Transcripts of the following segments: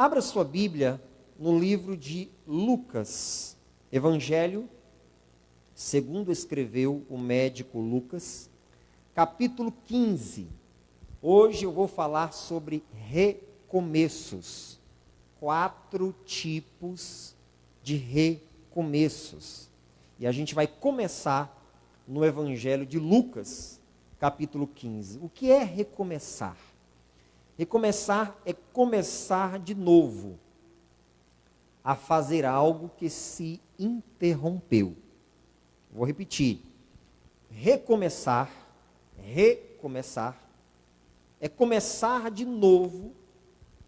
Abra sua Bíblia no livro de Lucas, Evangelho, segundo escreveu o médico Lucas, capítulo 15. Hoje eu vou falar sobre recomeços. 4 tipos de recomeços. E a gente vai começar no Evangelho de Lucas, capítulo 15. O que é recomeçar? Recomeçar é começar de novo a fazer algo que se interrompeu. Vou repetir. Recomeçar é começar de novo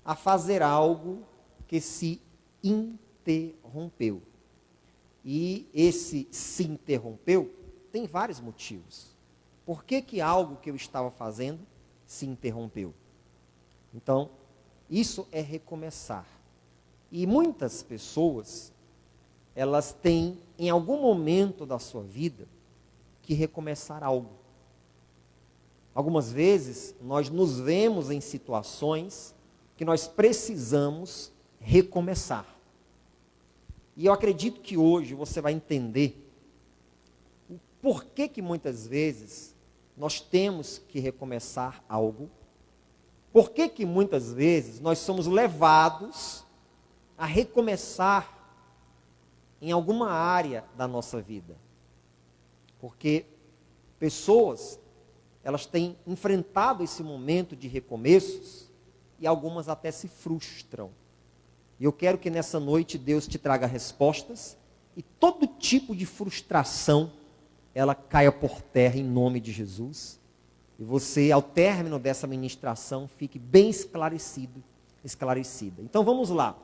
a fazer algo que se interrompeu. E esse se interrompeu tem vários motivos. Por que algo que eu estava fazendo se interrompeu? Então, isso é recomeçar. E muitas pessoas, elas têm, em algum momento da sua vida, que recomeçar algo. Algumas vezes, nós nos vemos em situações que nós precisamos recomeçar. E eu acredito que hoje você vai entender o porquê que muitas vezes nós temos que recomeçar algo. Por que muitas vezes nós somos levados a recomeçar em alguma área da nossa vida? Porque pessoas, elas têm enfrentado esse momento de recomeços e algumas até se frustram. E eu quero que nessa noite Deus te traga respostas e todo tipo de frustração, ela caia por terra em nome de Jesus. E você, ao término dessa ministração, fique bem esclarecida. Então vamos lá.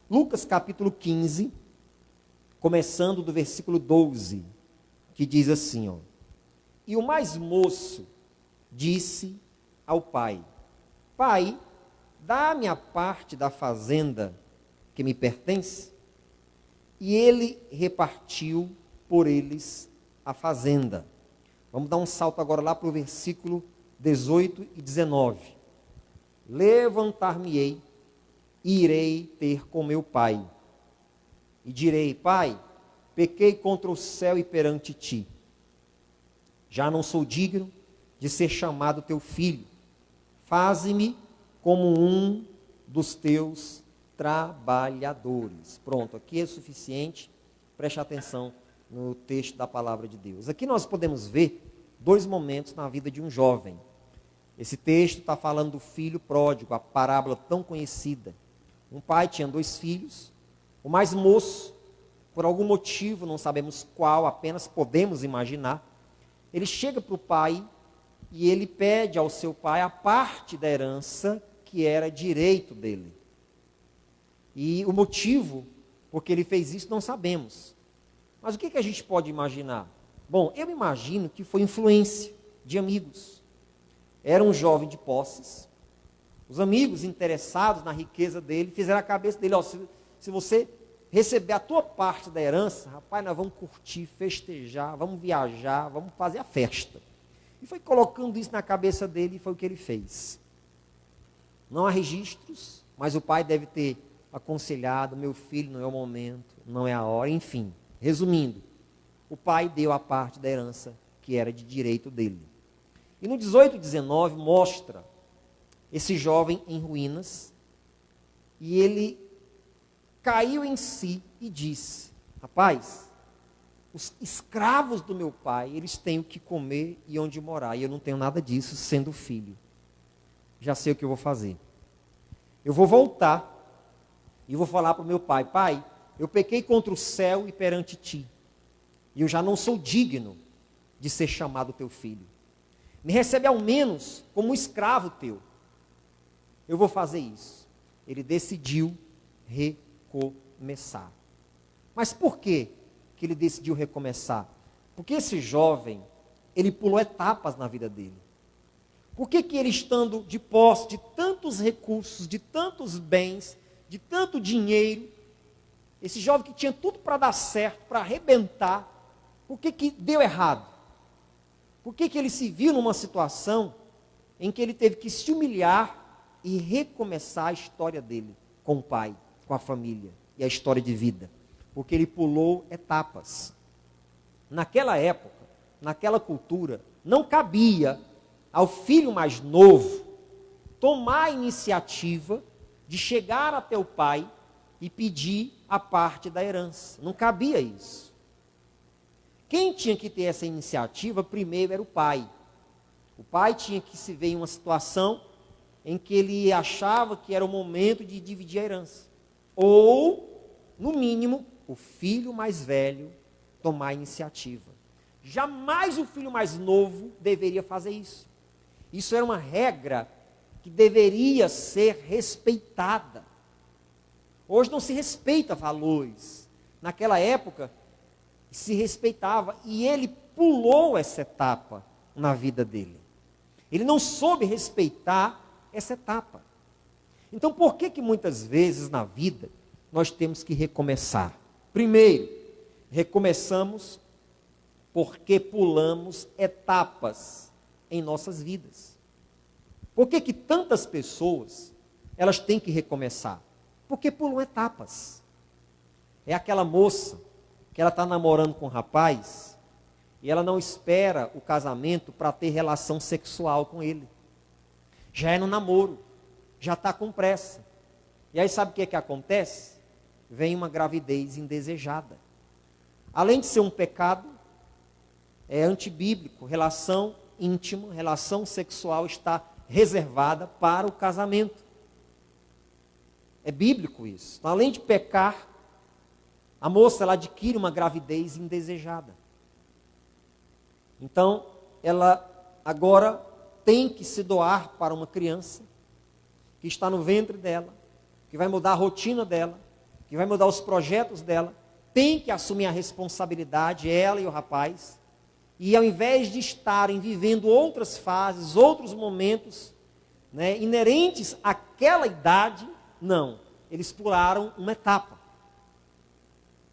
Lucas capítulo 15, começando do versículo 12, que diz assim, ó. E o mais moço disse ao pai: Pai, dá-me a parte da fazenda que me pertence. E ele repartiu por eles a fazenda. Vamos dar um salto agora lá para o versículo 18 e 19. Levantar-me-ei e irei ter com meu pai. E direi: Pai, pequei contra o céu e perante ti. Já não sou digno de ser chamado teu filho. Faze-me como um dos teus trabalhadores. Pronto, aqui é suficiente. Preste atenção no texto da palavra de Deus. Aqui nós podemos ver 2 momentos na vida de um jovem. Esse texto está falando do filho pródigo, a parábola tão conhecida. Um pai tinha 2 filhos. O mais moço, por algum motivo, não sabemos qual, apenas podemos imaginar, ele chega para o pai e ele pede ao seu pai a parte da herança que era direito dele. E o motivo por que ele fez isso não sabemos. Mas o que a gente pode imaginar? Bom, eu imagino que foi influência de amigos. Era um jovem de posses. Os amigos interessados na riqueza dele fizeram a cabeça dele: ó, se você receber a tua parte da herança, rapaz, nós vamos curtir, festejar, vamos viajar, vamos fazer a festa. E foi colocando isso na cabeça dele e foi o que ele fez. Não há registros, mas o pai deve ter aconselhado: meu filho, não é o momento, não é a hora, enfim. Resumindo, o pai deu a parte da herança que era de direito dele. E no 18 e 19 mostra esse jovem em ruínas, e ele caiu em si e disse: rapaz, os escravos do meu pai, eles têm o que comer e onde morar, e eu não tenho nada disso sendo filho. Já sei o que eu vou fazer. Eu vou voltar e vou falar para o meu pai: pai, eu pequei contra o céu e perante ti, e eu já não sou digno de ser chamado teu filho. Me recebe ao menos como um escravo teu. Eu vou fazer isso. Ele decidiu recomeçar. Mas por que ele decidiu recomeçar? Porque esse jovem, ele pulou etapas na vida dele. Por que ele, estando de posse de tantos recursos, de tantos bens, de tanto dinheiro, esse jovem que tinha tudo para dar certo, para arrebentar, por que deu errado? Por que ele se viu numa situação em que ele teve que se humilhar e recomeçar a história dele? com o pai, com a família e a história de vida, porque ele pulou etapas. Naquela época, naquela cultura, não cabia ao filho mais novo tomar a iniciativa de chegar até o pai e pedir a parte da herança. Não cabia isso. Quem tinha que ter essa iniciativa primeiro era o pai. O pai tinha que se ver em uma situação em que ele achava que era o momento de dividir a herança. Ou, no mínimo, o filho mais velho tomar a iniciativa. Jamais o filho mais novo deveria fazer isso. Isso era uma regra que deveria ser respeitada. Hoje não se respeita valores. Naquela época, se respeitava, e ele pulou essa etapa na vida dele. Ele não soube respeitar essa etapa. Então, por que muitas vezes na vida nós temos que recomeçar? Primeiro, recomeçamos porque pulamos etapas em nossas vidas. Por que tantas pessoas, elas têm que recomeçar? Porque pulam etapas. É aquela moça que ela está namorando com um rapaz e ela não espera o casamento para ter relação sexual com ele. Já é no namoro, já está com pressa. E aí sabe o que acontece? Vem uma gravidez indesejada. Além de ser um pecado, é antibíblico, relação íntima, relação sexual está reservada para o casamento. É bíblico isso. Então, além de pecar, a moça ela adquire uma gravidez indesejada. Então, ela agora tem que se doar para uma criança que está no ventre dela, que vai mudar a rotina dela, que vai mudar os projetos dela, tem que assumir a responsabilidade, ela e o rapaz, e ao invés de estarem vivendo outras fases, outros momentos, né, inerentes àquela idade, não, eles pularam uma etapa.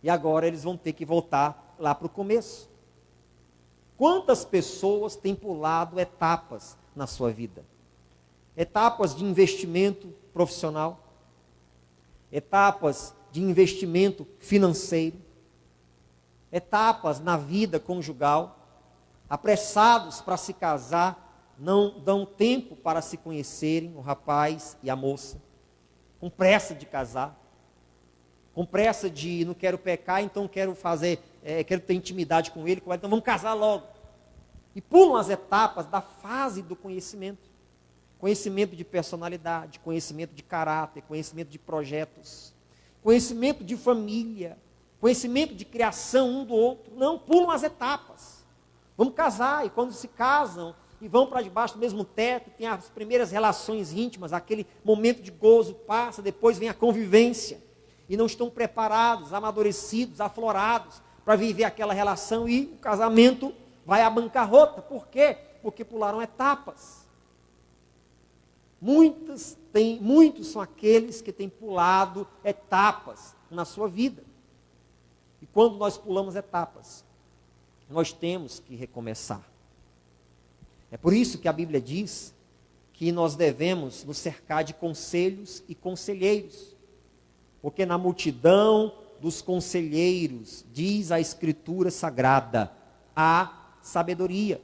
E agora eles vão ter que voltar lá para o começo. Quantas pessoas têm pulado etapas na sua vida? Etapas de investimento profissional, etapas de investimento financeiro, etapas na vida conjugal, apressados para se casar, não dão tempo para se conhecerem, o rapaz e a moça, com pressa de casar, com pressa de não quero pecar, então quero ter intimidade com ele, então vamos casar logo. E pulam as etapas da fase do conhecimento. Conhecimento de personalidade, conhecimento de caráter, conhecimento de projetos, conhecimento de família, conhecimento de criação um do outro. Não, pulam as etapas. Vamos casar, e quando se casam e vão para debaixo do mesmo teto, tem as primeiras relações íntimas, aquele momento de gozo passa, depois vem a convivência. E não estão preparados, amadurecidos, aflorados para viver aquela relação e o casamento vai à bancarrota. Por quê? Porque pularam etapas. Muitos são aqueles que têm pulado etapas na sua vida. E quando nós pulamos etapas, nós temos que recomeçar. É por isso que a Bíblia diz que nós devemos nos cercar de conselhos e conselheiros. Porque na multidão dos conselheiros, diz a Escritura Sagrada, há sabedoria.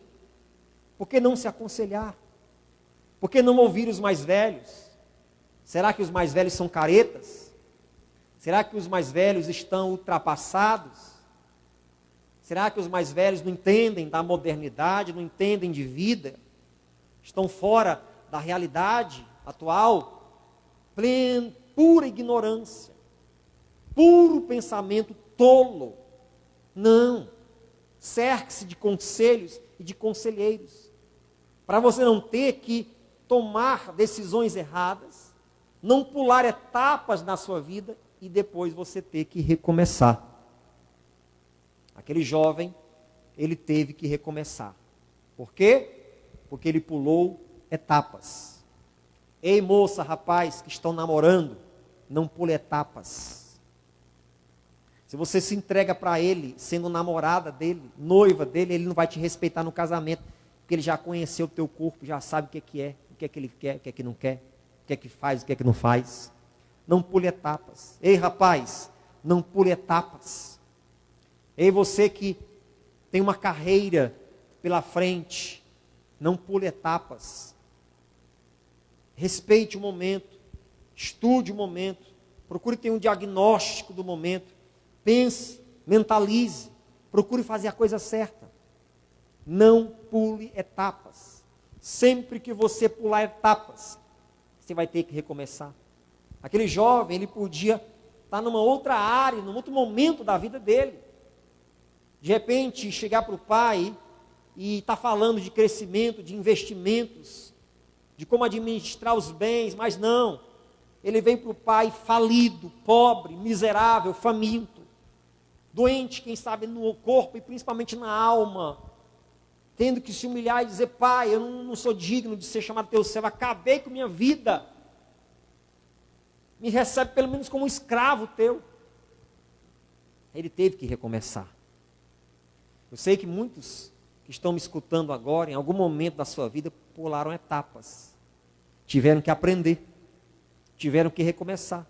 Por que não se aconselhar? Por que não ouvir os mais velhos? Será que os mais velhos são caretas? Será que os mais velhos estão ultrapassados? Será que os mais velhos não entendem da modernidade, não entendem de vida? Estão fora da realidade atual? Pura ignorância, puro pensamento tolo. Não, cerque-se de conselhos e de conselheiros, para você não ter que tomar decisões erradas, não pular etapas na sua vida e depois você ter que recomeçar. Aquele jovem, ele teve que recomeçar. Por quê? Porque ele pulou etapas. Ei, moça, rapaz, que estão namorando, não pule etapas. Se você se entrega para ele, sendo namorada dele, noiva dele, ele não vai te respeitar no casamento, porque ele já conheceu o teu corpo, já sabe o que é, o que é que ele quer, o que é que não quer, o que é que faz, o que é que não faz. Não pule etapas. Ei, rapaz, não pule etapas. Ei, você que tem uma carreira pela frente, não pule etapas. Respeite o momento, estude o momento, procure ter um diagnóstico do momento, pense, mentalize, procure fazer a coisa certa. Não pule etapas. Sempre que você pular etapas, você vai ter que recomeçar. Aquele jovem, ele podia estar numa outra área, num outro momento da vida dele. De repente, chegar para o pai e estar falando de crescimento, de investimentos, de como administrar os bens, mas não. Ele vem para o pai falido, pobre, miserável, faminto, doente, quem sabe, no corpo e principalmente na alma, tendo que se humilhar e dizer: pai, eu não sou digno de ser chamado teu servo, acabei com minha vida, me recebe pelo menos como um escravo teu. Ele teve que recomeçar. Eu sei que muitos que estão me escutando agora, em algum momento da sua vida, pularam etapas, tiveram que aprender, tiveram que recomeçar.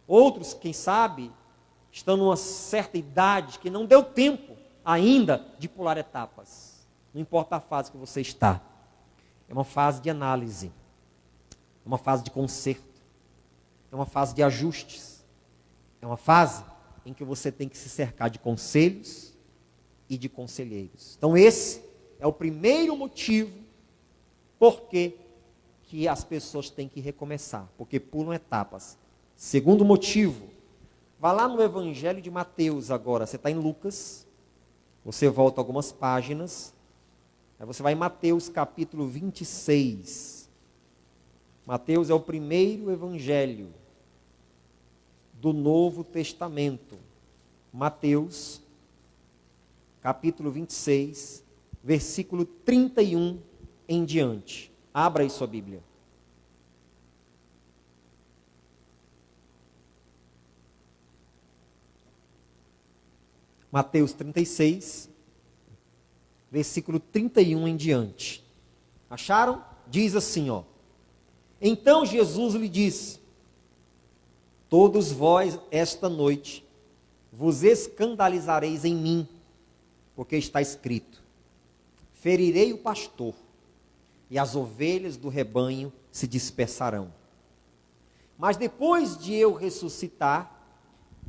Outros, quem sabe, estão numa certa idade que não deu tempo ainda de pular etapas. Não importa a fase que você está. É uma fase de análise. É uma fase de conserto. É uma fase de ajustes. É uma fase em que você tem que se cercar de conselhos e de conselheiros. Então esse é o primeiro motivo por que as pessoas têm que recomeçar. Porque pulam etapas. Segundo motivo, vá lá no Evangelho de Mateus agora. Você está em Lucas. Você volta algumas páginas. Aí você vai em Mateus capítulo 26. Mateus é o primeiro evangelho do Novo Testamento. Mateus capítulo 26, versículo 31 em diante. Abra aí sua Bíblia. Mateus 36, versículo 31 em diante. Acharam? Diz assim, ó. Então Jesus lhe disse: todos vós esta noite vos escandalizareis em mim, porque está escrito: ferirei o pastor, e as ovelhas do rebanho se dispersarão. Mas depois de eu ressuscitar,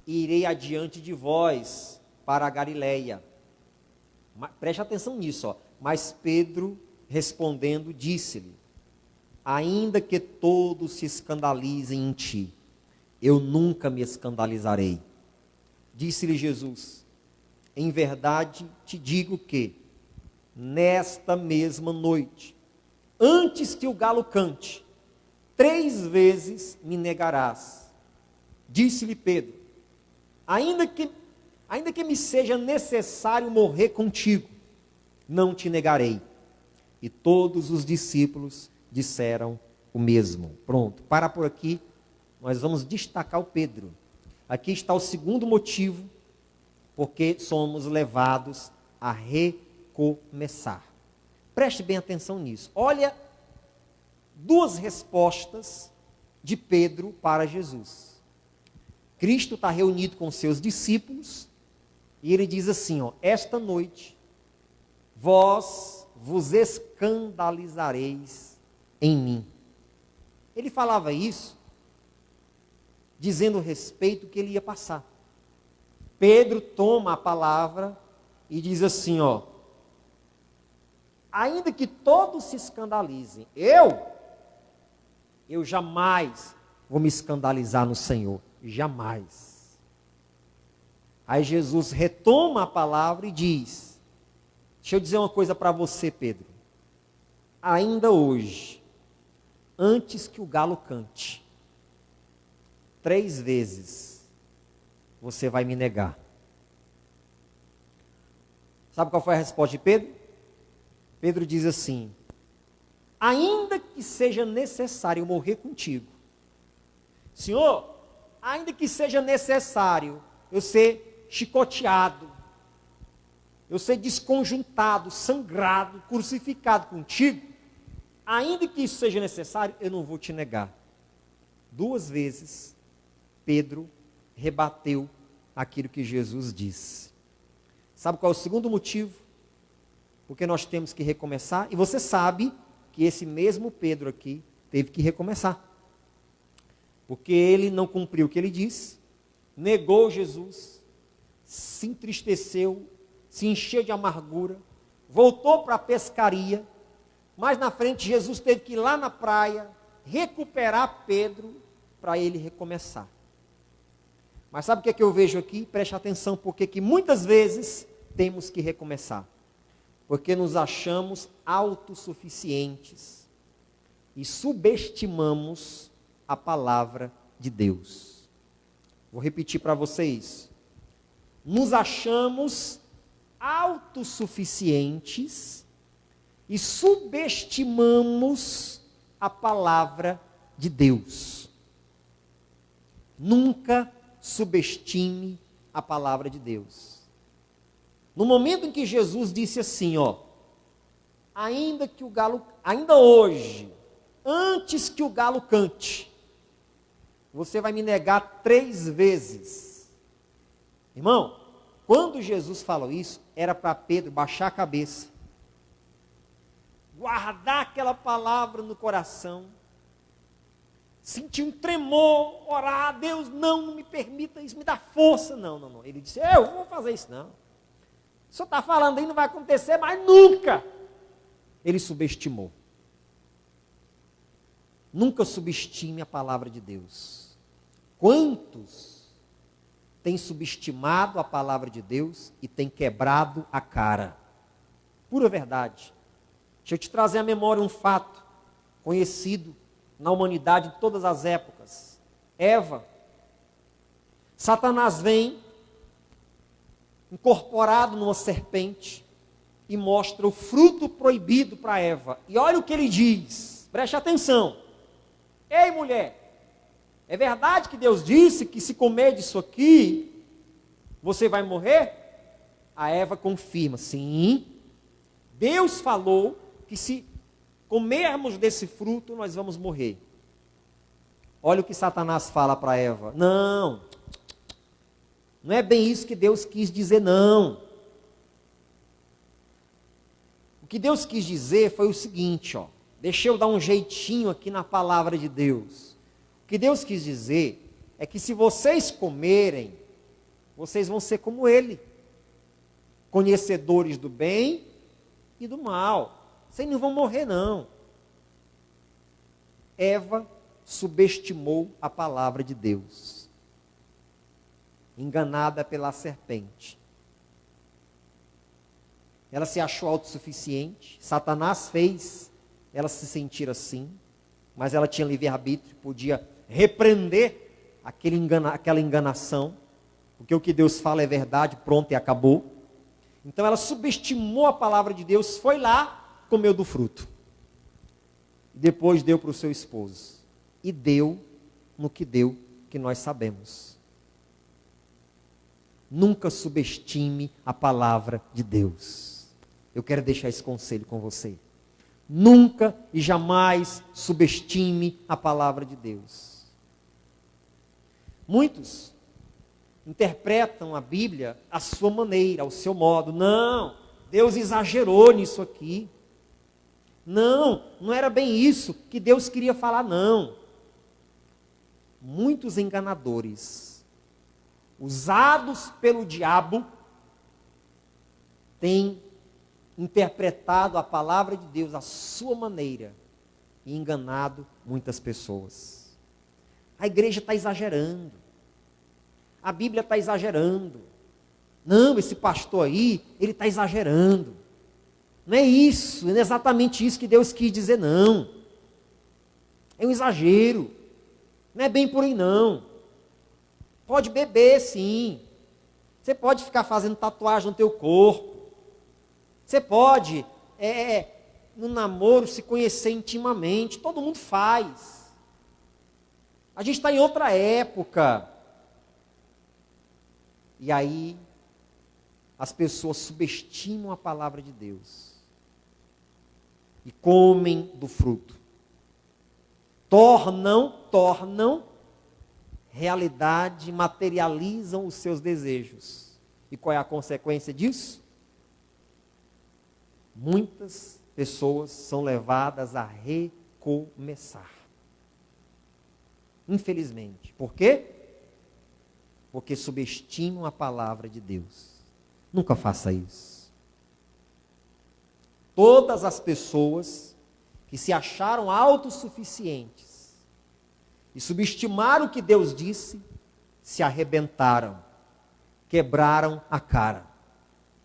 irei adiante de vós para a Galileia. Preste atenção nisso, ó. Mas Pedro, respondendo, disse-lhe: ainda que todos se escandalizem em ti, eu nunca me escandalizarei. Disse-lhe Jesus: em verdade te digo que, nesta mesma noite, antes que o galo cante, 3 vezes me negarás. Disse-lhe Pedro: ainda que me seja necessário morrer contigo, não te negarei. E todos os discípulos disseram o mesmo. Pronto, para por aqui, nós vamos destacar o Pedro. Aqui está o segundo motivo, porque somos levados a recomeçar. Preste bem atenção nisso. Olha 2 respostas de Pedro para Jesus. Cristo está reunido com seus discípulos, e ele diz assim, ó: esta noite, vós vos escandalizareis em mim. Ele falava isso, dizendo o respeito que ele ia passar. Pedro toma a palavra e diz assim, ó: ainda que todos se escandalizem, eu jamais vou me escandalizar no Senhor, jamais. Aí Jesus retoma a palavra e diz: deixa eu dizer uma coisa para você, Pedro. Ainda hoje, antes que o galo cante, 3 vezes você vai me negar. Sabe qual foi a resposta de Pedro? Pedro diz assim: ainda que seja necessário morrer contigo, Senhor, ainda que seja necessário eu ser chicoteado, eu ser desconjuntado, sangrado, crucificado contigo, ainda que isso seja necessário, eu não vou te negar. 2 vezes, Pedro rebateu aquilo que Jesus disse. Sabe qual é o segundo motivo? Porque nós temos que recomeçar. E você sabe que esse mesmo Pedro aqui teve que recomeçar. Porque ele não cumpriu o que ele disse, negou Jesus, se entristeceu, se encheu de amargura, voltou para a pescaria, mas na frente Jesus teve que ir lá na praia, recuperar Pedro, para ele recomeçar. Mas sabe o que é que eu vejo aqui? Preste atenção, porque que muitas vezes temos que recomeçar. Porque nos achamos autossuficientes e subestimamos a palavra de Deus. Vou repetir para vocês. Nos achamos autossuficientes e subestimamos a palavra de Deus. Nunca subestime a palavra de Deus. No momento em que Jesus disse assim, ainda hoje, antes que o galo cante, você vai me negar 3 vezes. Irmão, quando Jesus falou isso, era para Pedro baixar a cabeça, guardar aquela palavra no coração, sentir um tremor, orar, Deus, não me permita isso, me dá força. Não. Ele disse, eu não vou fazer isso não. O senhor está falando aí, não vai acontecer, mas nunca. Ele subestimou. Nunca subestime a palavra de Deus. Quantos têm subestimado a palavra de Deus e têm quebrado a cara? Pura verdade. Deixa eu te trazer à memória um fato conhecido na humanidade de todas as épocas. Eva. Satanás vem incorporado numa serpente e mostra o fruto proibido para Eva. E olha o que ele diz. Preste atenção. Ei, mulher, é verdade que Deus disse que se comer disso aqui, você vai morrer? A Eva confirma, sim. Deus falou que se comermos desse fruto, nós vamos morrer. Olha o que Satanás fala para Eva. Não é bem isso que Deus quis dizer, não. O que Deus quis dizer foi o seguinte, deixa eu dar um jeitinho aqui na palavra de Deus. O que Deus quis dizer é que se vocês comerem, vocês vão ser como Ele, conhecedores do bem e do mal. Vocês não vão morrer, não. Eva subestimou a palavra de Deus, enganada pela serpente. Ela se achou autossuficiente, Satanás fez ela se sentir assim, mas ela tinha livre-arbítrio, podia repreender aquela enganação, porque o que Deus fala é verdade, pronto e acabou. Então ela subestimou a palavra de Deus, foi lá, comeu do fruto. Depois deu para o seu esposo. E deu no que deu, que nós sabemos. Nunca subestime a palavra de Deus. Eu quero deixar esse conselho com você. Nunca e jamais subestime a palavra de Deus. Muitos interpretam a Bíblia à sua maneira, ao seu modo. Não, Deus exagerou nisso aqui. Não era bem isso que Deus queria falar, não. Muitos enganadores, usados pelo diabo, têm interpretado a palavra de Deus à sua maneira e enganado muitas pessoas. A igreja está exagerando. A Bíblia está exagerando. Não, esse pastor aí, ele está exagerando. Não é isso, não é exatamente isso que Deus quis dizer, não. É um exagero. Não é bem por aí, não. Pode beber, sim. Você pode ficar fazendo tatuagem no teu corpo. Você pode, no namoro, se conhecer intimamente. Todo mundo faz. A gente está em outra época. E aí, as pessoas subestimam a palavra de Deus. E comem do fruto. tornam realidade, materializam os seus desejos. E qual é a consequência disso? Muitas pessoas são levadas a recomeçar. Infelizmente. Por quê? Porque subestimam a palavra de Deus. Nunca faça isso. Todas as pessoas que se acharam autossuficientes e subestimaram o que Deus disse, se arrebentaram, quebraram a cara,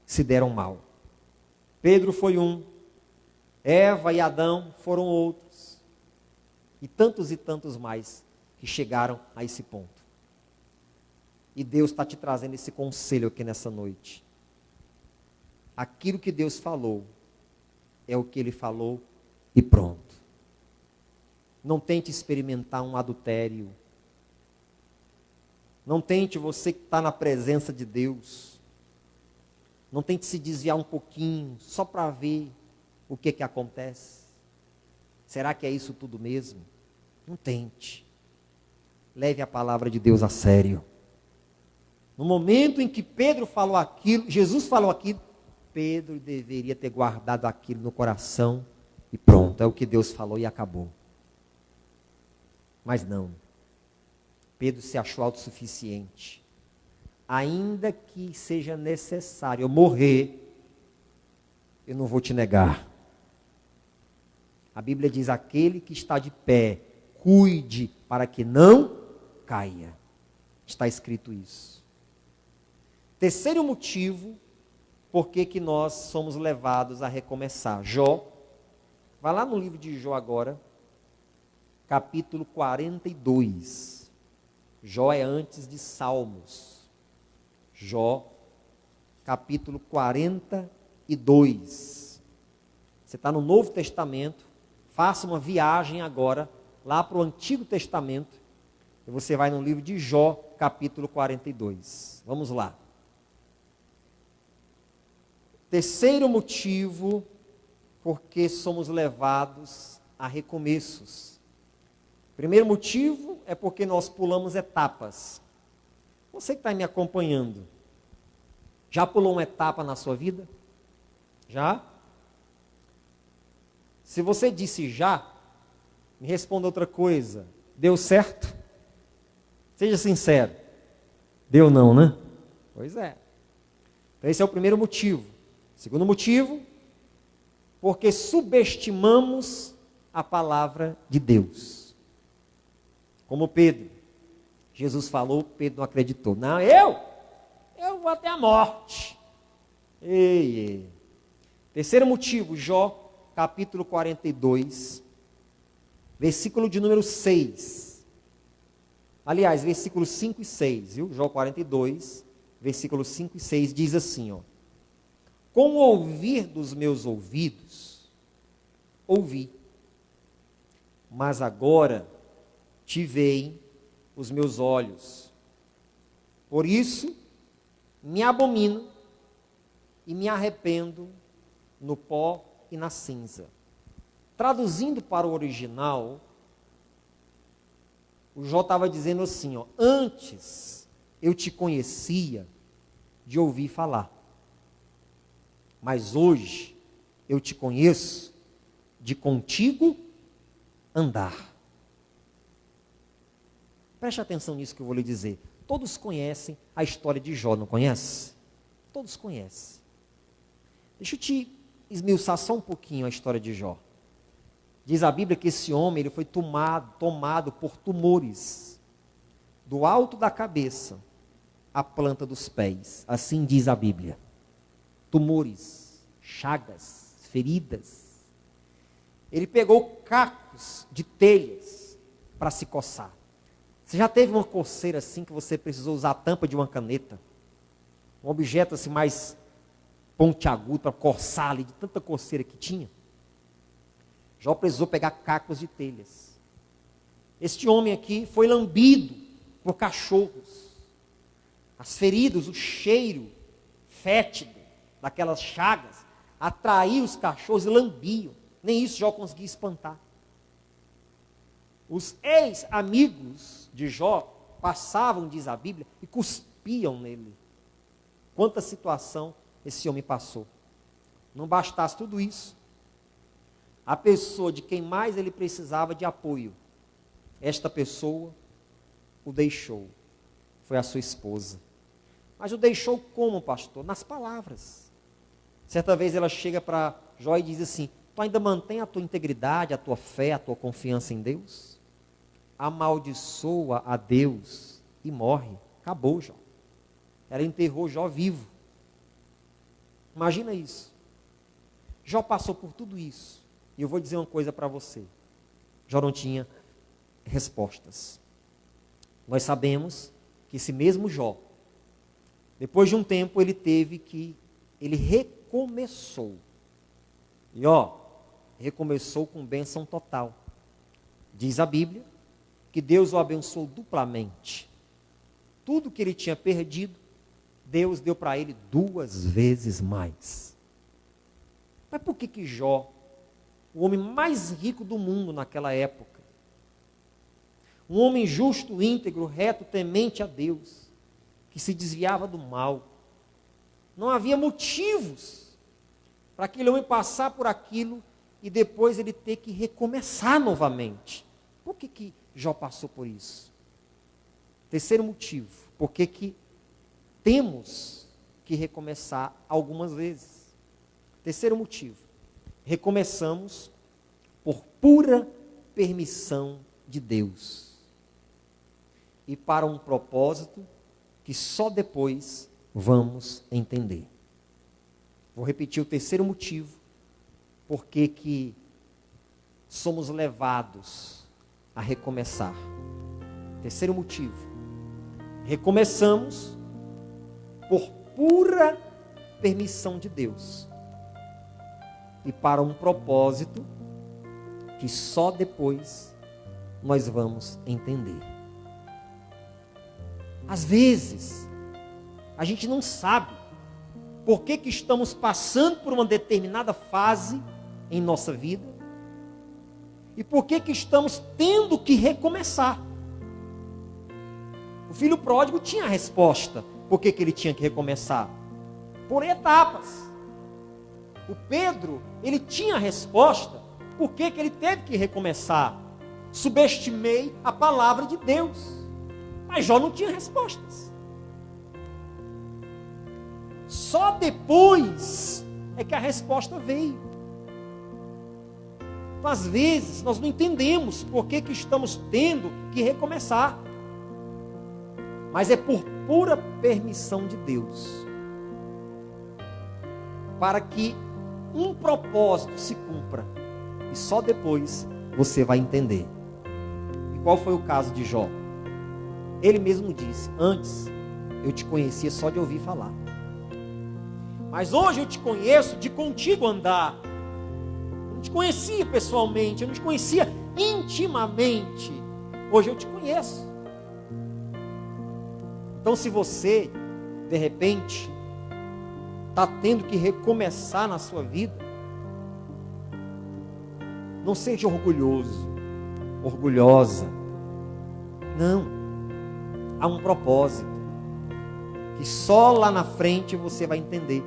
se deram mal. Pedro foi um, Eva e Adão foram outros, e tantos mais que chegaram a esse ponto. E Deus está te trazendo esse conselho aqui nessa noite. Aquilo que Deus falou, é o que Ele falou e pronto. Não tente experimentar um adultério. Não tente, você que está na presença de Deus, não tente se desviar um pouquinho, só para ver o que acontece. Será que é isso tudo mesmo? Não tente. Leve a palavra de Deus a sério. No momento em que Pedro falou aquilo, Jesus falou aquilo, Pedro deveria ter guardado aquilo no coração e pronto, é o que Deus falou e acabou. Mas não. Pedro se achou autossuficiente. Ainda que seja necessário eu morrer, eu não vou te negar. A Bíblia diz: aquele que está de pé, cuide para que não caia. Está escrito isso. Terceiro motivo por que nós somos levados a recomeçar. Jó, vai lá no livro de Jó agora, capítulo 42. Jó é antes de Salmos. Jó, capítulo 42. Você está no Novo Testamento, faça uma viagem agora, lá para o Antigo Testamento, e você vai no livro de Jó, capítulo 42. Vamos lá. Terceiro motivo porque somos levados a recomeços. Primeiro motivo é porque nós pulamos etapas. Você que está me acompanhando, já pulou uma etapa na sua vida? Já? Se você disse já, me responda outra coisa. Deu certo? Seja sincero. Deu não, né? Pois é. Então esse é o primeiro motivo. Segundo motivo, porque subestimamos a palavra de Deus. Como Pedro. Jesus falou, Pedro não acreditou. Não, eu vou até a morte. Ei. Terceiro motivo, Jó, capítulo 42, versículo de número 6. Aliás, versículos 5 e 6, viu? Jó 42, versículos 5 e 6 diz assim, ó. Com o ouvir dos meus ouvidos, ouvi, mas agora te veem os meus olhos. Por isso, me abomino e me arrependo no pó e na cinza. Traduzindo para o original, o Jó estava dizendo assim, ó, antes eu te conhecia de ouvir falar, mas hoje eu te conheço de contigo andar. Preste atenção nisso que eu vou lhe dizer. Todos conhecem a história de Jó, não conhece? Todos conhecem. Deixa eu te esmiuçar só um pouquinho a história de Jó. Diz a Bíblia que esse homem ele foi tomado por tumores, do alto da cabeça à planta dos pés. Assim diz a Bíblia. Tumores, chagas, feridas. Ele pegou cacos de telhas para se coçar. Você já teve uma coceira assim que você precisou usar a tampa de uma caneta? Um objeto assim mais pontiagudo para coçar ali, de tanta coceira que tinha? Jó precisou pegar cacos de telhas. Este homem aqui foi lambido por cachorros. As feridas, o cheiro fétido daquelas chagas, atraía os cachorros e lambiam. Nem isso Jó conseguia espantar. Os ex-amigos de Jó passavam, diz a Bíblia, e cuspiam nele. Quanta situação esse homem passou. Não bastasse tudo isso, a pessoa de quem mais ele precisava de apoio, esta pessoa o deixou. Foi a sua esposa. Mas o deixou como, pastor? Nas palavras. Certa vez ela chega para Jó e diz assim: tu ainda mantém a tua integridade, a tua fé, a tua confiança em Deus? Amaldiçoa a Deus e morre. Acabou, Jó. Ela enterrou Jó vivo. Imagina isso. Jó passou por tudo isso. E eu vou dizer uma coisa para você. Jó não tinha respostas. Nós sabemos que esse mesmo Jó, depois de um tempo, ele recomeçou. E recomeçou com bênção total. Diz a Bíblia que Deus o abençoou duplamente. Tudo que ele tinha perdido, Deus deu para ele 2 vezes mais. Mas por que Jó, o homem mais rico do mundo naquela época, um homem justo, íntegro, reto, temente a Deus, que se desviava do mal, não havia motivos para aquele homem passar por aquilo e depois ele ter que recomeçar novamente? Por que Jó passou por isso? Terceiro motivo, por que temos que recomeçar algumas vezes? Terceiro motivo, recomeçamos por pura permissão de Deus e para um propósito que só depois vamos entender. Vou repetir o terceiro motivo, porque que somos levados a recomeçar. Terceiro motivo, recomeçamos por pura permissão de Deus e para um propósito que só depois nós vamos entender. Às vezes, a gente não sabe por que estamos passando por uma determinada fase em nossa vida e por que estamos tendo que recomeçar. O filho pródigo tinha a resposta por que ele tinha que recomeçar. Por etapas. O Pedro, ele tinha a resposta por que ele teve que recomeçar. Subestimei a palavra de Deus. Mas Jó não tinha respostas. Só depois é que a resposta veio. Então, às vezes, nós não entendemos por que estamos tendo que recomeçar. Mas é por pura permissão de Deus. Para que um propósito se cumpra. E só depois você vai entender. E qual foi o caso de Jó? Ele mesmo disse: antes eu te conhecia só de ouvir falar. Mas hoje eu te conheço de contigo andar. Eu não te conhecia pessoalmente, eu não te conhecia intimamente. Hoje eu te conheço. Então, se você, de repente, está tendo que recomeçar na sua vida, não seja orgulhoso, orgulhosa. Não. Há um propósito que só lá na frente você vai entender.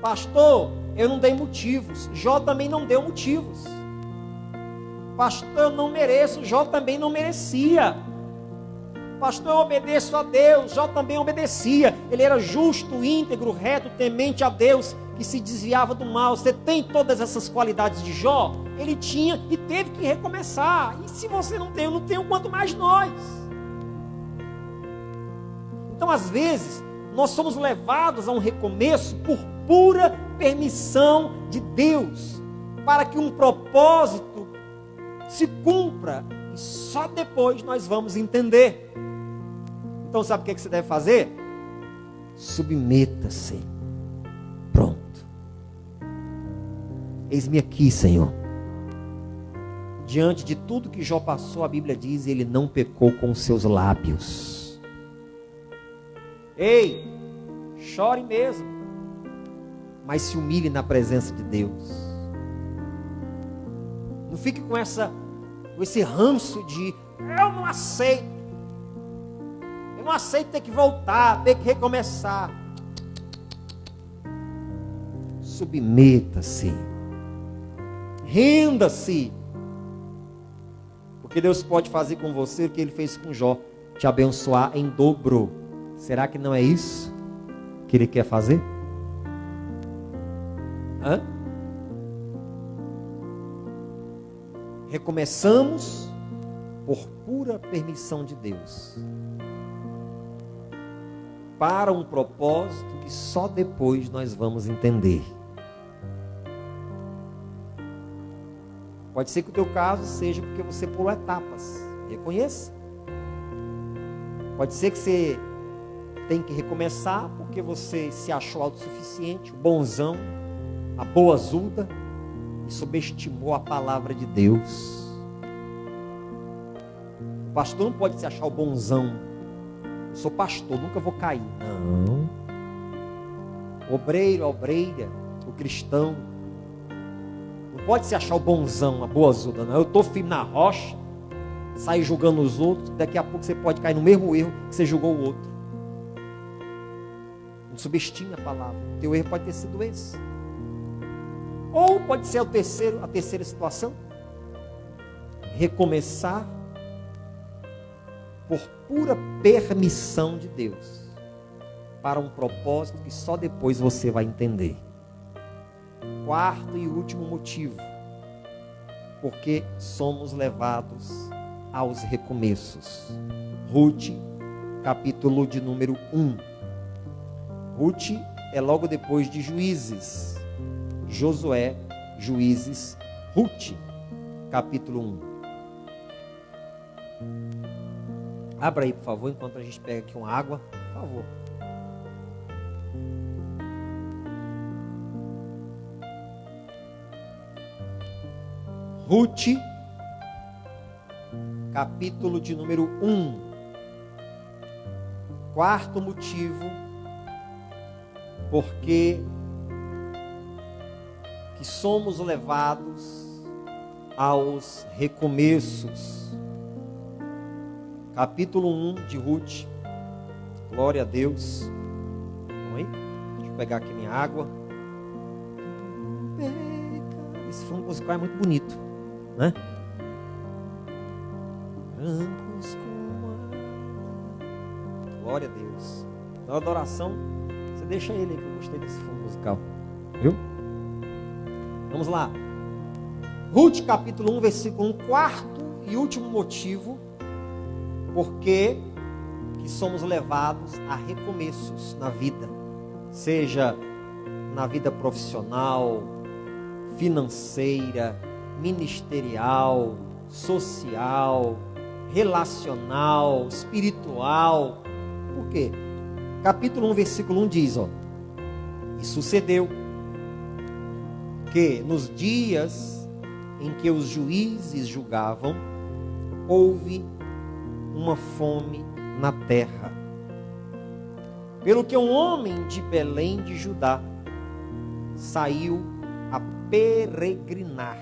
Pastor, eu não dei motivos. Jó também não deu motivos. Pastor, eu não mereço. Jó também não merecia. Pastor, eu obedeço a Deus. Jó também obedecia. Ele era justo, íntegro, reto, temente a Deus, que se desviava do mal. Você tem todas essas qualidades de Jó? Ele tinha e teve que recomeçar. E se você não tem, eu não tenho, quanto mais nós. Então, às vezes, nós somos levados a um recomeço por pura permissão de Deus, para que um propósito se cumpra, e só depois nós vamos entender. Então, sabe o que você deve fazer? Submeta-se. Pronto. Eis-me aqui, Senhor. Diante de tudo que Jó passou, a Bíblia diz: ele não pecou com os seus lábios. Ei, chore mesmo, mas se humilhe na presença de Deus. Não fique com essa com esse ranço de eu não aceito ter que voltar, ter que recomeçar. Submeta-se, renda-se, porque Deus pode fazer com você o que Ele fez com Jó, te abençoar em dobro. Será que não é isso que Ele quer fazer? Recomeçamos por pura permissão de Deus, para um propósito que só depois nós vamos entender. Pode ser que o teu caso seja porque você pulou etapas, reconheça. Pode ser que você tem que recomeçar porque você se achou autossuficiente, o bonzão, a boazuda, e subestimou a palavra de Deus. O pastor não pode se achar o bonzão. Eu sou pastor, nunca vou cair. Não. O obreiro, a obreira, o cristão, não pode se achar o bonzão, a boazuda, não. Eu estou firme na rocha, sair julgando os outros, daqui a pouco você pode cair no mesmo erro que você julgou o outro. Não subestime a palavra. O teu erro pode ter sido esse. Ou pode ser a terceira situação. Recomeçar por pura permissão de Deus, para um propósito que só depois você vai entender. Quarto e último motivo, porque somos levados aos recomeços. Ruth, capítulo de número 1. Ruth é logo depois de Juízes. Josué, Juízes, Ruth, capítulo 1. Abra aí, por favor, enquanto a gente pega aqui uma água, por favor. Ruth, capítulo de número 1. Quarto motivo, porque que somos levados aos recomeços. Capítulo 1 de Ruth. Glória a Deus. Vamos aí? Deixa eu pegar aqui minha água. Esse fundo musical é muito bonito, né? Brancos como a... Glória a Deus. Na adoração, você deixa ele aí, que eu gostei desse fundo musical. Viu? Vamos lá. Ruth, capítulo 1, versículo 1. Quarto e último motivo, porque que somos levados a recomeços na vida, seja na vida profissional, financeira, ministerial, social, relacional, espiritual. Por quê? Capítulo 1, versículo 1 diz, e sucedeu que nos dias em que os juízes julgavam, houve uma fome na terra, pelo que um homem de Belém de Judá saiu a peregrinar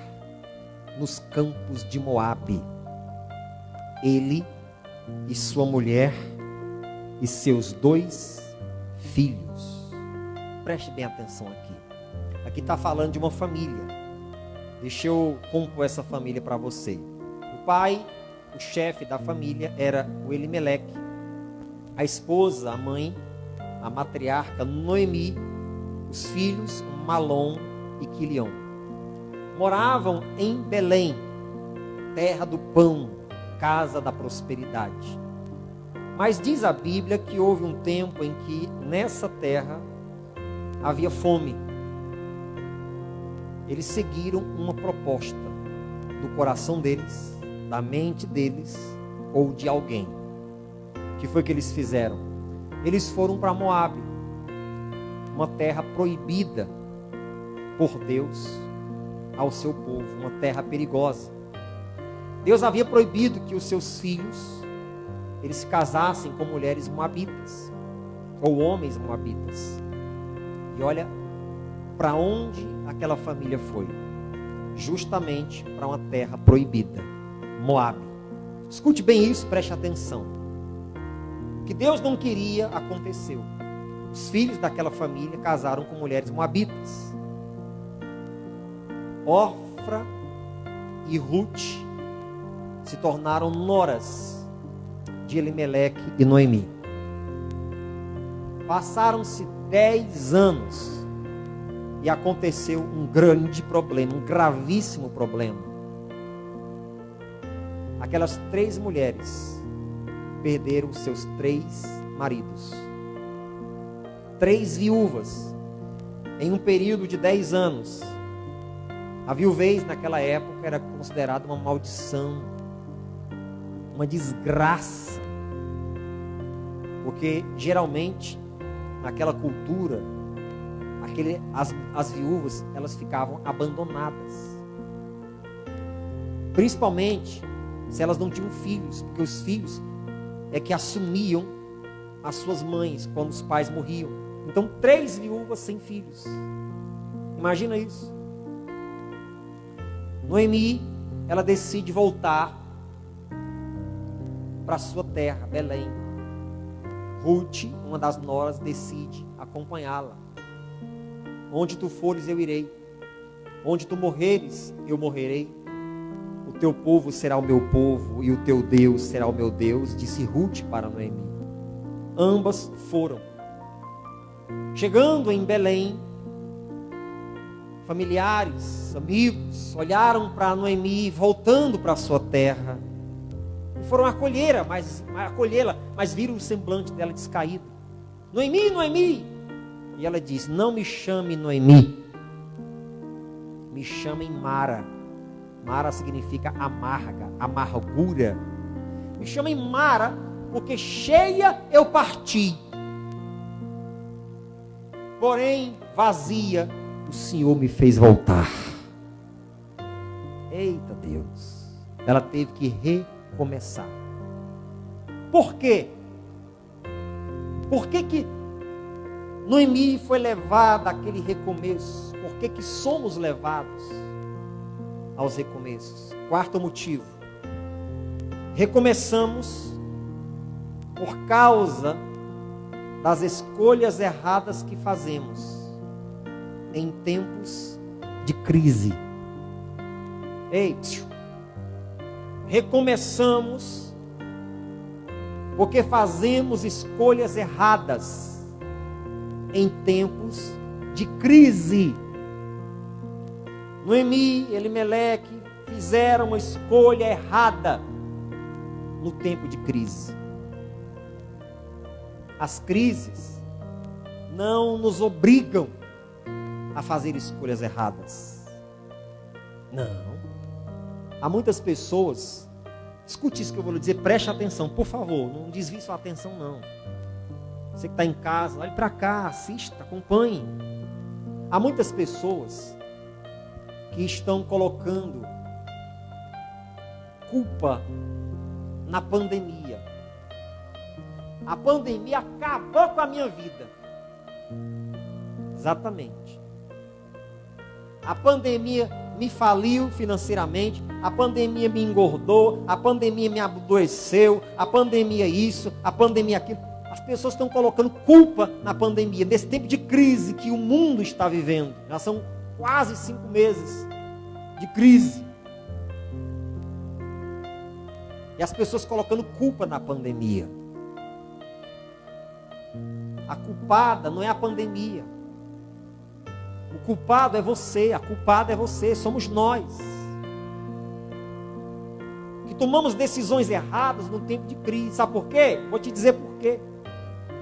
nos campos de Moabe, ele e sua mulher e seus 2 filhos. Preste bem atenção aqui. Aqui está falando de uma família. Deixa eu compor essa família para você. O pai, o chefe da família, era o Elimeleque. A esposa, a mãe, a matriarca Noemi. Os filhos, Malom e Quilion. Moravam em Belém, terra do pão, casa da prosperidade. Mas diz a Bíblia que houve um tempo em que nessa terra havia fome. Eles seguiram uma proposta do coração deles, da mente deles ou de alguém. O que foi que eles fizeram? Eles foram para Moabe, uma terra proibida por Deus ao seu povo, uma terra perigosa. Deus havia proibido que os seus filhos eles se casassem com mulheres moabitas ou homens moabitas. E olha para onde aquela família foi, justamente para uma terra proibida, Moabe. Escute bem isso, preste atenção. O que Deus não queria aconteceu. Os filhos daquela família casaram com mulheres moabitas. Orfa e Ruth se tornaram noras de Elimeleque e Noemi. Passaram-se 10 anos e aconteceu um grande problema, um gravíssimo problema. Aquelas 3 mulheres perderam seus 3 maridos. 3 viúvas em um período de 10 anos. A viuvez naquela época era considerada uma maldição, uma desgraça, porque geralmente naquela cultura as viúvas elas ficavam abandonadas, principalmente se elas não tinham filhos, porque os filhos é que assumiam as suas mães quando os pais morriam. Então 3 viúvas sem filhos, imagina isso. Noemi, ela decide voltar para sua terra, Belém. Ruth, uma das noras, decide acompanhá-la. Onde tu fores, eu irei. Onde tu morreres, eu morrerei. O teu povo será o meu povo e o teu Deus será o meu Deus, disse Ruth para Noemi. Ambas foram. Chegando em Belém, familiares, amigos, olharam para Noemi voltando para sua terra e foram acolhê-la, mas viram o semblante dela descaído. Noemi, Noemi! E ela disse: não me chame Noemi, me chamem Mara. Mara significa amarga, amargura. Me chamem Mara, porque cheia eu parti, porém vazia o Senhor me fez voltar. Eita Deus, ela teve que recomeçar. Por quê? Por que Noemi foi levada àquele recomeço? Por que somos levados aos recomeços? 4º motivo: recomeçamos por causa das escolhas erradas que fazemos em tempos de crise. Ei, recomeçamos porque fazemos escolhas erradas em tempos de crise. Noemi e Elimeleque fizeram uma escolha errada no tempo de crise. As crises não nos obrigam a fazer escolhas erradas. Não. Há muitas pessoas, escute isso que eu vou lhe dizer, preste atenção, por favor, não desvie sua atenção não. Você que está em casa, olhe para cá, assista, acompanhe. Há muitas pessoas que estão colocando culpa na pandemia. A pandemia acabou com a minha vida. Exatamente. A pandemia me faliu financeiramente, a pandemia me engordou, a pandemia me adoeceu, a pandemia isso, a pandemia aquilo. As pessoas estão colocando culpa na pandemia, nesse tempo de crise que o mundo está vivendo. Já são quase 5 meses de crise. E as pessoas colocando culpa na pandemia. A culpada não é a pandemia. O culpado é você, a culpada é você, somos nós. Que tomamos decisões erradas no tempo de crise. Sabe por quê? Vou te dizer por quê.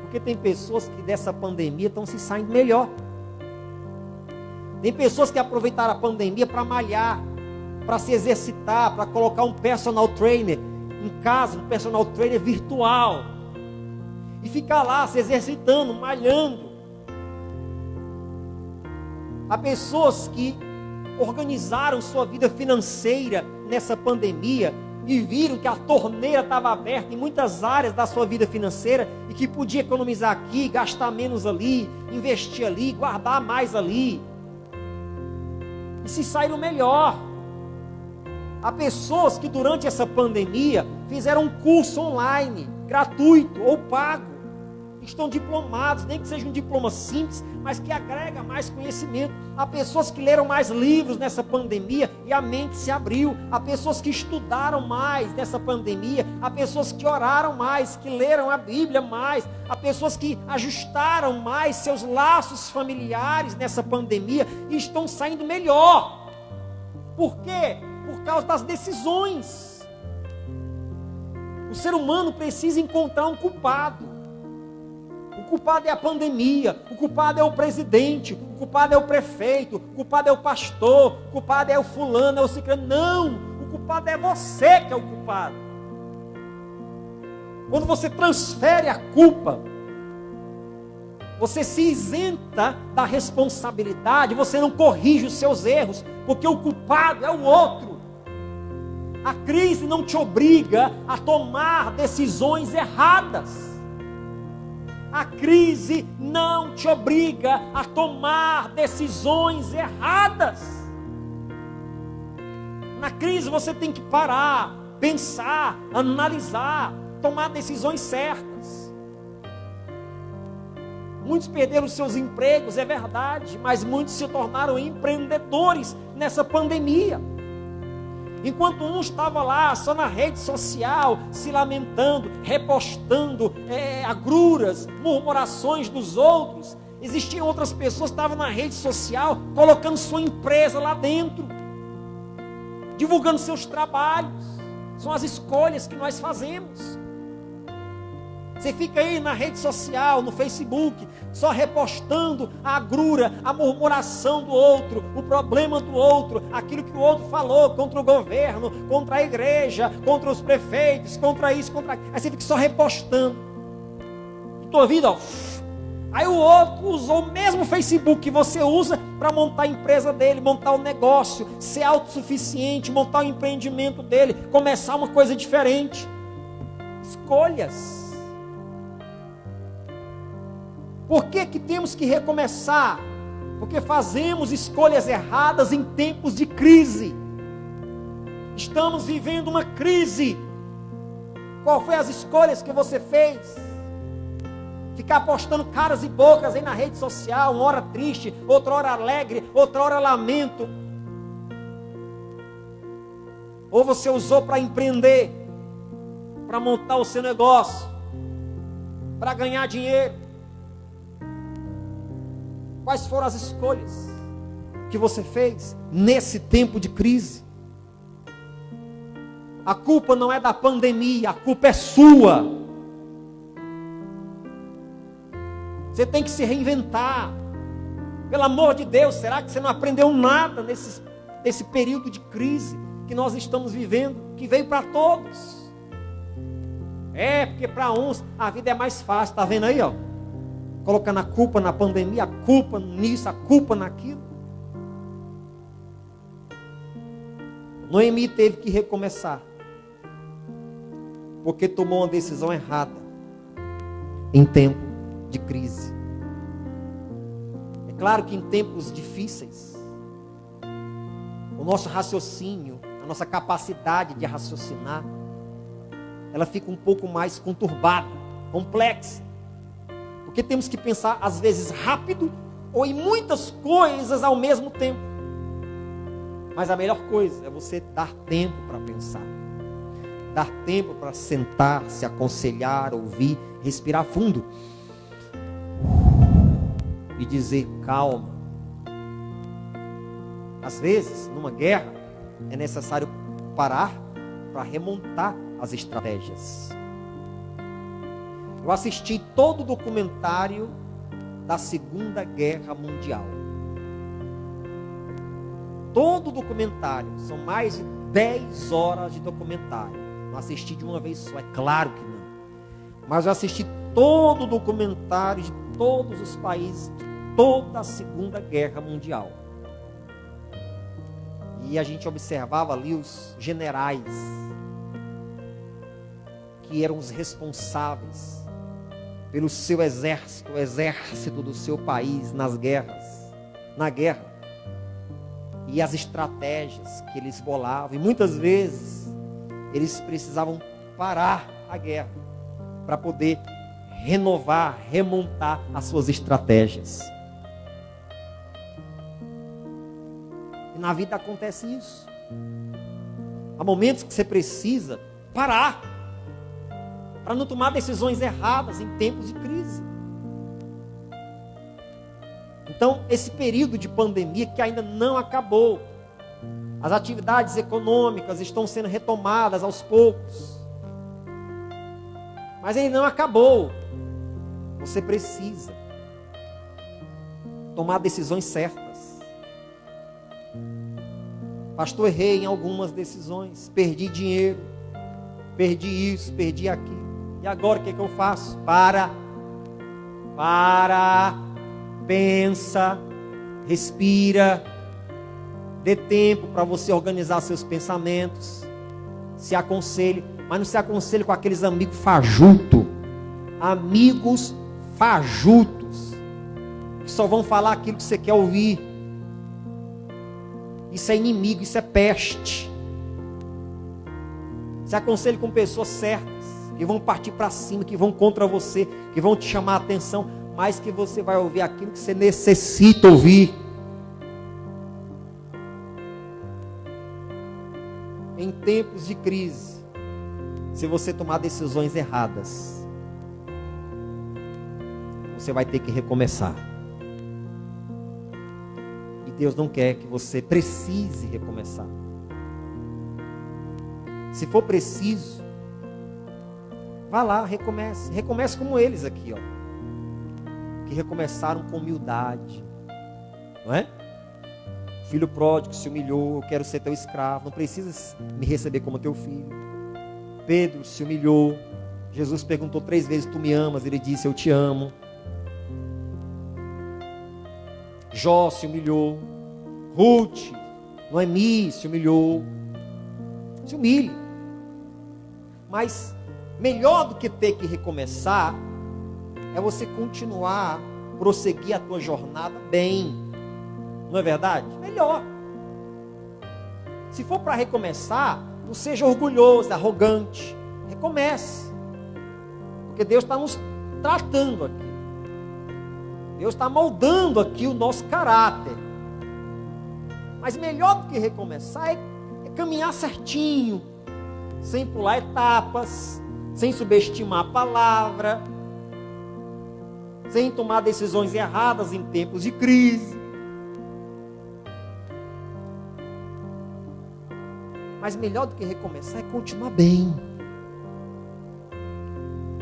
Porque tem pessoas que dessa pandemia estão se saindo melhor. Tem pessoas que aproveitaram a pandemia para malhar, para se exercitar, para colocar um personal trainer em casa, um personal trainer virtual. E ficar lá se exercitando, malhando. Há pessoas que organizaram sua vida financeira nessa pandemia e viram que a torneira estava aberta em muitas áreas da sua vida financeira e que podia economizar aqui, gastar menos ali, investir ali, guardar mais ali. E se saíram melhor. Há pessoas que durante essa pandemia fizeram um curso online, gratuito ou pago. Estão diplomados, nem que seja um diploma simples, mas que agrega mais conhecimento. Há pessoas que leram mais livros nessa pandemia e a mente se abriu. Há pessoas que estudaram mais nessa pandemia. Há pessoas que oraram mais, que leram a Bíblia mais. Há pessoas que ajustaram mais seus laços familiares nessa pandemia e estão saindo melhor. Por quê? Por causa das decisões. O ser humano precisa encontrar um culpado. O culpado é a pandemia, o culpado é o presidente, o culpado é o prefeito, o culpado é o pastor, o culpado é o fulano, é o ciclano. Não, o culpado é você que é o culpado. Quando você transfere a culpa, você se isenta da responsabilidade, você não corrige os seus erros, porque o culpado é o outro. A crise não te obriga a tomar decisões erradas. A crise não te obriga a tomar decisões erradas. Na crise você tem que parar, pensar, analisar, tomar decisões certas. Muitos perderam seus empregos, é verdade, mas muitos se tornaram empreendedores nessa pandemia. Enquanto um estava lá, só na rede social, se lamentando, repostando agruras, murmurações dos outros, existiam outras pessoas que estavam na rede social, colocando sua empresa lá dentro, divulgando seus trabalhos. São as escolhas que nós fazemos. Você fica aí na rede social, no Facebook, só repostando a agrura, a murmuração do outro, o problema do outro, aquilo que o outro falou contra o governo, contra a igreja, contra os prefeitos, contra isso, contra aquilo. Aí você fica só repostando. E tua vida, ó. Aí o outro usou o mesmo Facebook que você usa para montar a empresa dele, montar o negócio, ser autossuficiente, montar o empreendimento dele, começar uma coisa diferente. Escolhas. Por que temos que recomeçar? Porque fazemos escolhas erradas em tempos de crise. Estamos vivendo uma crise. Qual foi as escolhas que você fez? Ficar postando caras e bocas aí na rede social, uma hora triste, outra hora alegre, outra hora lamento. Ou você usou para empreender, para montar o seu negócio, para ganhar dinheiro. Quais foram as escolhas que você fez nesse tempo de crise? A culpa não é da pandemia, a culpa é sua. Você tem que se reinventar. Pelo amor de Deus, será que você não aprendeu nada nesse período de crise que nós estamos vivendo, que veio para todos? Porque para uns a vida é mais fácil, está vendo aí, ó? Colocando a culpa na pandemia, a culpa nisso, a culpa naquilo. Noemi teve que recomeçar, porque tomou uma decisão errada em tempo de crise. É claro que em tempos difíceis, o nosso raciocínio, a nossa capacidade de raciocinar, ela fica um pouco mais conturbada, complexa. Porque temos que pensar, às vezes, rápido ou em muitas coisas ao mesmo tempo. Mas a melhor coisa é você dar tempo para pensar. Dar tempo para sentar, se aconselhar, ouvir, respirar fundo. E dizer, calma. Às vezes, numa guerra, é necessário parar para remontar as estratégias. Eu assisti todo o documentário da Segunda Guerra Mundial. Todo o documentário, são mais de 10 horas de documentário. Não assisti de uma vez só, é claro que não. Mas eu assisti todo o documentário de todos os países, de toda a Segunda Guerra Mundial. E a gente observava ali os generais, que eram os responsáveis pelo seu exército, o exército do seu país na guerra. e as estratégias que eles bolavam. E muitas vezes eles precisavam parar a guerra para poder renovar, remontar as suas estratégias. E na vida acontece isso. Há momentos que você precisa parar para não tomar decisões erradas em tempos de crise. Então, esse período de pandemia que ainda não acabou, as atividades econômicas estão sendo retomadas aos poucos, mas ele não acabou. Você precisa tomar decisões certas. Pastor, errei em algumas decisões, perdi dinheiro, perdi isso, perdi aquilo. E agora o que eu faço? Para, pensa, respira, dê tempo para você organizar seus pensamentos, se aconselhe, mas não se aconselhe com aqueles amigos fajutos, amigos fajutos, que só vão falar aquilo que você quer ouvir. Isso é inimigo, isso é peste. Se aconselhe com pessoas certas, que vão partir para cima, que vão contra você, que vão te chamar a atenção, mas que você vai ouvir aquilo que você necessita ouvir. Em tempos de crise, se você tomar decisões erradas, você vai ter que recomeçar. E Deus não quer que você precise recomeçar. Se for preciso, vá lá, recomece. Recomece como eles aqui, ó, que recomeçaram com humildade, não é? Filho pródigo se humilhou, eu quero ser teu escravo, não precisa me receber como teu filho. Pedro se humilhou, Jesus perguntou 3 vezes, tu me amas? Ele disse, eu te amo. Jó se humilhou, Ruth, Noemi se humilhou. Se humilhe. Mas melhor do que ter que recomeçar é você continuar, prosseguir a tua jornada bem. Não é verdade? Melhor. Se for para recomeçar, não seja orgulhoso, arrogante. Recomece. Porque Deus está nos tratando aqui. Deus está moldando aqui o nosso caráter. Mas melhor do que recomeçar é caminhar certinho, sem pular etapas, sem subestimar a palavra, sem tomar decisões erradas em tempos de crise. Mas melhor do que recomeçar é continuar bem.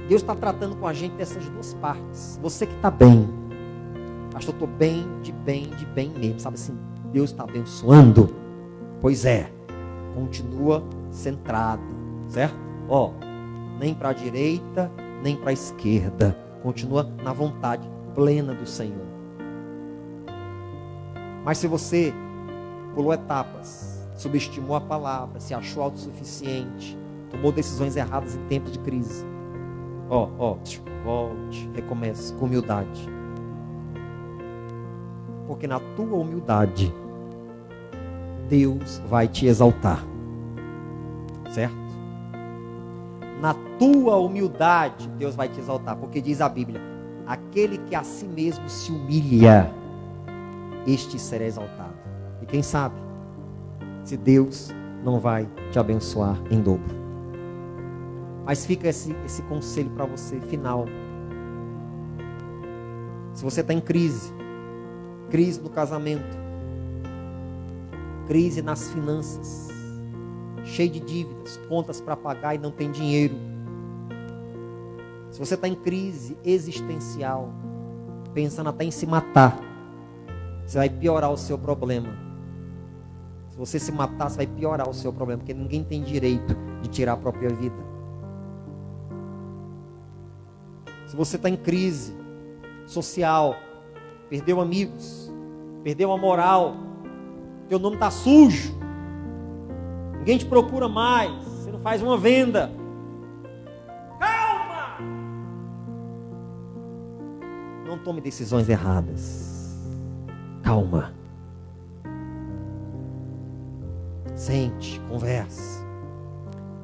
Deus está tratando com a gente dessas duas partes. Você que está bem, pastor, eu estou bem mesmo, sabe assim, Deus está abençoando. Pois é, continua centrado, certo? Ó, nem para a direita, nem para a esquerda. Continua na vontade plena do Senhor. Mas se você pulou etapas, subestimou a palavra, se achou autossuficiente, tomou decisões erradas em tempos de crise, volte, recomece com humildade. Porque na tua humildade, Deus vai te exaltar. Certo? Na tua humildade, Deus vai te exaltar. Porque diz a Bíblia, aquele que a si mesmo se humilha, este será exaltado. E quem sabe, se Deus não vai te abençoar em dobro. Mas fica esse conselho para você, final. Se você está em crise no casamento, crise nas finanças, cheio de dívidas, contas para pagar e não tem dinheiro. Se você está em crise existencial, pensando até em se matar, você vai piorar o seu problema. Se você se matar, você vai piorar o seu problema, porque ninguém tem direito de tirar a própria vida. Se você está em crise social, perdeu amigos, perdeu a moral, teu nome está sujo, ninguém te procura mais, você não faz uma venda. Calma! Não tome decisões erradas. Calma. Sente, converse.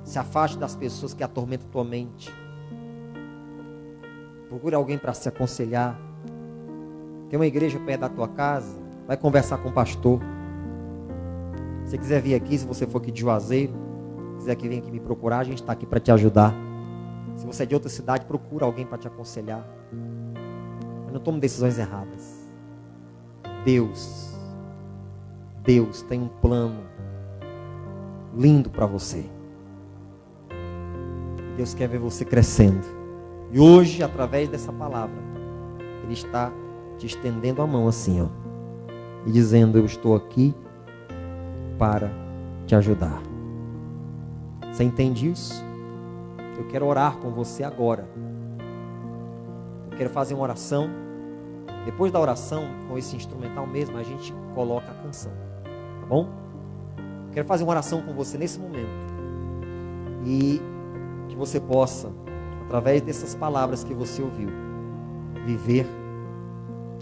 Se afaste das pessoas que atormentam tua mente. Procure alguém para se aconselhar. Tem uma igreja perto da tua casa, vai conversar com o pastor. Se você quiser vir aqui, se você for aqui de Juazeiro, quiser que venha aqui me procurar, a gente está aqui para te ajudar. Se você é de outra cidade, procura alguém para te aconselhar. Mas não tome decisões erradas. Deus tem um plano lindo para você. Deus quer ver você crescendo. E hoje, através dessa palavra, Ele está te estendendo a mão assim, ó, e dizendo: eu estou aqui para te ajudar. Você entende isso? Eu quero orar com você agora. Eu quero fazer uma oração. Depois da oração, com esse instrumental mesmo, a gente coloca a canção. Tá bom? Eu quero fazer uma oração com você nesse momento. E que você possa, através dessas palavras que você ouviu, viver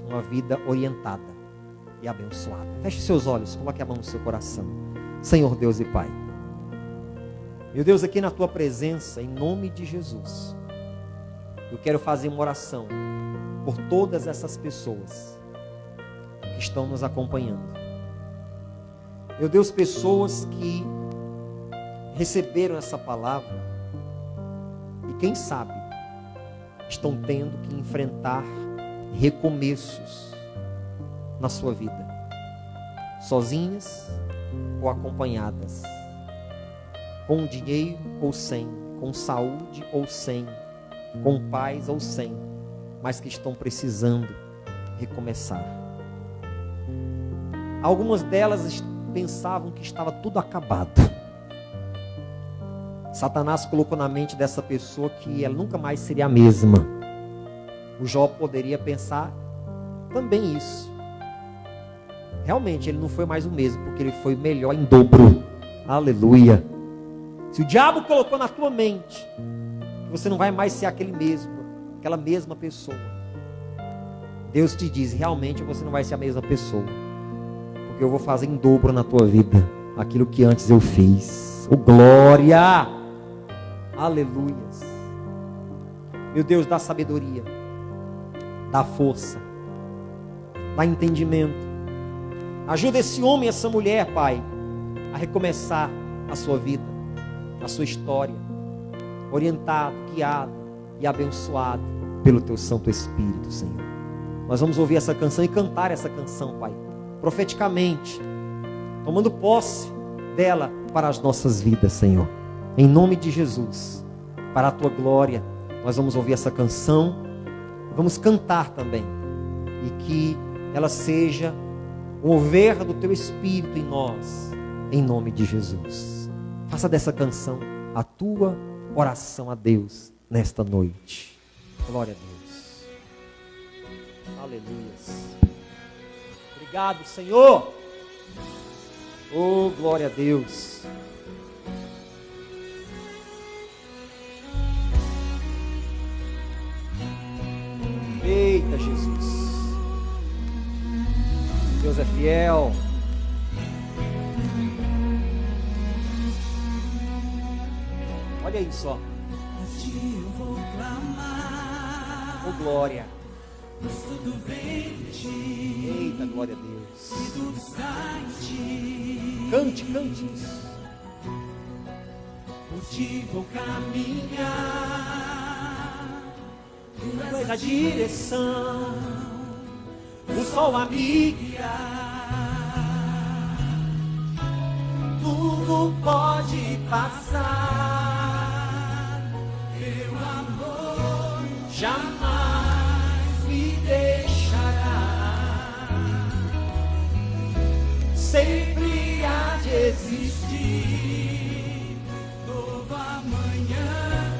uma vida orientada e abençoada. Feche seus olhos, coloque a mão no seu coração. Senhor Deus e Pai, meu Deus, aqui na Tua presença, em nome de Jesus, eu quero fazer uma oração por todas essas pessoas que estão nos acompanhando. Meu Deus, pessoas que receberam essa palavra e quem sabe estão tendo que enfrentar recomeços na sua vida, sozinhas ou acompanhadas, com dinheiro ou sem, com saúde ou sem, com paz ou sem, mas que estão precisando recomeçar. Algumas delas pensavam que estava tudo acabado. Satanás colocou na mente dessa pessoa que ela nunca mais seria a mesma. O Jó poderia pensar também isso. Realmente ele não foi mais o mesmo, porque ele foi melhor em dobro. Aleluia. Se o diabo colocou na tua mente que você não vai mais ser aquela mesma pessoa, Deus te diz: realmente você não vai ser a mesma pessoa, porque eu vou fazer em dobro na tua vida aquilo que antes eu fiz. Oh, glória! Aleluias. Meu Deus, dá sabedoria, dá força, dá entendimento. Ajuda esse homem e essa mulher, Pai, a recomeçar a sua vida, a sua história, orientado, guiado e abençoado pelo Teu Santo Espírito, Senhor. Nós vamos ouvir essa canção e cantar essa canção, Pai, profeticamente, tomando posse dela para as nossas vidas, Senhor. Em nome de Jesus, para a Tua glória, nós vamos ouvir essa canção, vamos cantar também, e que ela seja o mover do Teu Espírito em nós, em nome de Jesus. Faça dessa canção a tua oração a Deus nesta noite. Glória a Deus. Aleluia. Obrigado, Senhor. Oh, glória a Deus. Eita, Jesus. Deus é fiel. Olha aí só. Oh, glória. Eita, glória a Deus. Cante, cante isso. Vou caminhar, Tu és a direção, o sol a me guiar. tudo pode passar. Teu amor jamais me deixará. Sempre há de existir novo amanhã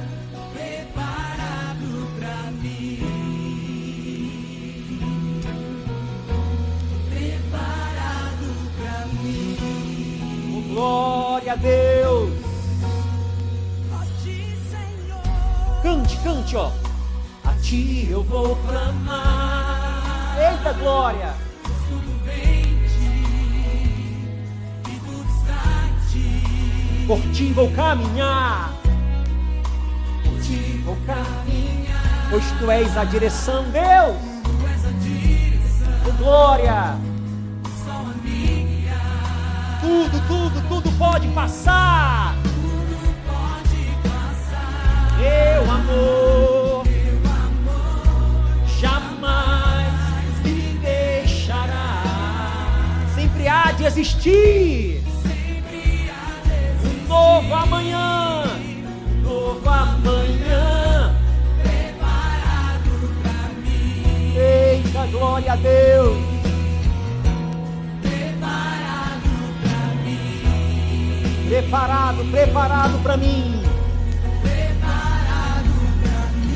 preparado pra mim. Preparado pra mim. Oh, glória a Deus. A ti, Senhor. Cante, cante, ó. A ti eu vou clamar. Eita, glória. Tudo vem de ti e tudo está em Por ti vou caminhar, por ti vou caminhar, pois tu és a direção, Deus. tu és a direção, Oh, glória. só a minha. Tudo pode passar. Tudo pode passar. Meu amor jamais me deixará. Sempre há de existir Sempre há de um novo amanhã, um novo amanhã. preparado pra mim, Eita, glória a Deus. preparado pra mim, Preparado para mim. preparado pra mim.